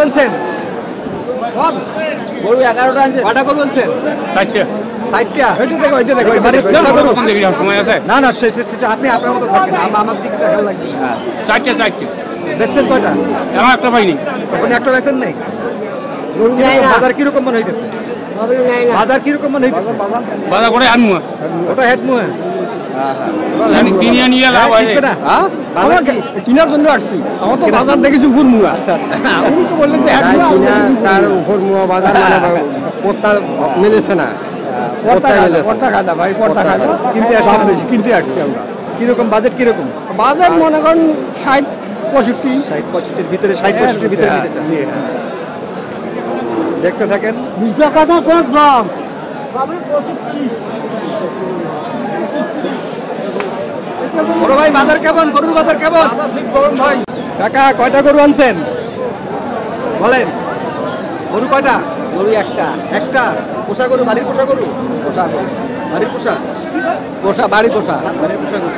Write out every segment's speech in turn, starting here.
আনছেন গরু 11টা আনছে। কটা গরু আনছেন? 4টা। 60টা। ওইটা দেখো, ওইটা দেখো। সময় আছে? না না সেটা আপনি আপনার মতো থাকেন, আমার দিকে দেখা লাগবে। 4টা। বেচছেন কয়টা? আমার একটা পাইনি। এখন একটা বেচেন নাই? গরু নেয় না। বাজার কিরকম মনে হইতেছে? গরু নেয় না। বাজার কিরকম মনে হইতেছে? বাজার করে আনবো। ওটা হেড মুহে কিনে নিয়ে লাভ হয় না। হ্যাঁ? বাজার কি? কিনার জন্য আসছি। আমার তো বাজার দেখেছি উপর মুয়া। আচ্ছা আচ্ছা। আমি তো বললেন যে এক মুয়া, তার উপর মুয়া বাজার মানে পড়তা মেলেছে না। পড়তা খাদা ভাই, পড়তা খাদা। কিনতে আসছি বেশি, কিনতে আসছি আমরা। কিরকম বাজেট কিরকম? বাজার মনে করেন 60-65। 60-65 ভিতরে, 60-65 ভিতরে নিতে চান। দেখতে থাকেন। দুশো টাকা কত দাম? বড় ভাই বাজার কেমন? গরুর বাজার কেমন? ঠিক গরম ভাই। কাকা কয়টা গরু আনছেন বলেন? গরু কয়টা? গরু একটা। একটা। পোষা গরু? বাড়ির পোষা গরু? পোষা বাড়ির পোষা? পোষা, বাড়ি পোষা। বাড়ির পোষা গরু।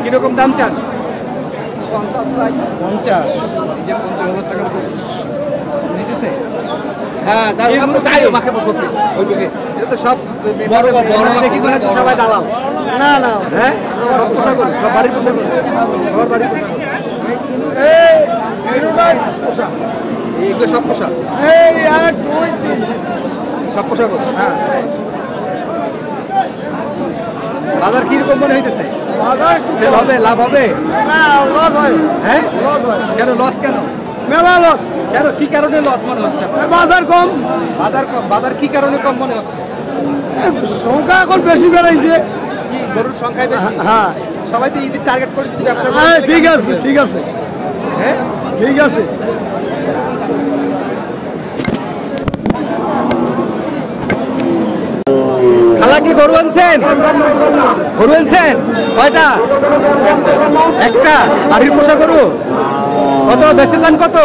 কিরকম দাম চান? 50 চাই। 50। এই যে 50,000 টাকার গরু নিতেছে। হ্যাঁ, তার মধ্যে চাই মাকে বসতে। ওইদিকে এটা তো সব বড় দেখি মনে হচ্ছে সবাই দালাল। না না, হ্যাঁ, সব পোষা গরু, সব বাড়ির পোষা গরু। সবার বাড়ির পোষা গরু। এইগুলো সব পোষা? এই 1 2 3 সব পোষা গরু। হ্যাঁ। বাজার কিরকম মনে হইতেছে? বাজার সেল হবে, লাভ হবে? না, লস হয়। হ্যাঁ, লস হয়। কেন লস? কেন মেলা লস। কেন কি কারণে লস মনে হচ্ছে আপনার? বাজার কম। বাজার কম? বাজার কি কারণে কম মনে হচ্ছে? সংখ্যা এখন বেশি বেড়াইছে। কি গরুর সংখ্যায় বেশি? হ্যাঁ সবাই তো ঈদের টার্গেট করে যদি ব্যবসা করে হ্যাঁ, তাহলে ঠিক কেমন আছে, চলবে? ঠিক আছে, হ্যাঁ, ঠিক আছে। খালা কি গরু আনছেন? গরু আনছেন কয়টা? একটা। বাড়ির পোষা গরু? কত বেচতে চান? কত?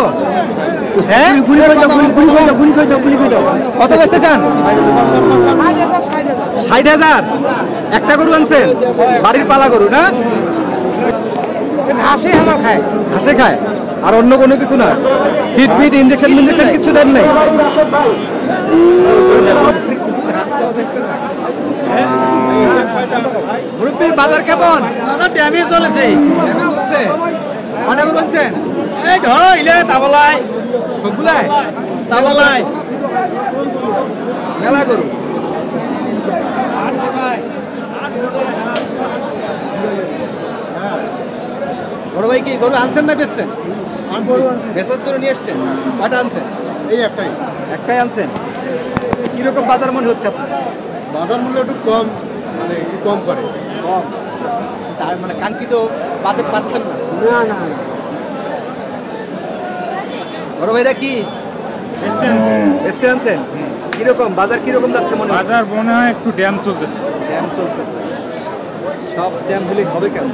হ্যাঁ, কত বেচতে চান? 60,000। একটা গরু আনছেন? বাড়ির পালা গরু না? ঘাসে আমার খায়। ঘাসে খায় আর অন্য কোনো কিছু না? ফিট ফিট ইঞ্জেকশন কিছু দেন নাই? মুরব্বি বাজার কেমন? বাজার ড্যামেজ চলেছে। চলছে। কয়টা গরু আনছেন? এই ধরো ইলে তাবলাই, সবগুলাই? তাবলাই। মেলা গরু। বড় ভাই কি গরু আনছেন না বেচছেন? বেচার জন্য নিয়ে এসছেন? কয়টা আনছেন? এই একটাই। একটাই আনছেন। কিরকম বাজার মনে হচ্ছে আপনার? বাজার মূল্য একটু কম, মানে একটু কম করে। কম। তার মানে কাঙ্ক্ষিত বাজেট পাচ্ছেন না? না না, বড় ভাইরা কি বেচতে আনছেন? কিরকম বাজার কিরকম যাচ্ছে মনে হচ্ছে? বাজার মনে হয় একটু ড্যাম চলতেছে। ড্যাম চলতেছে। সব ড্যাম হলে হবে কেন?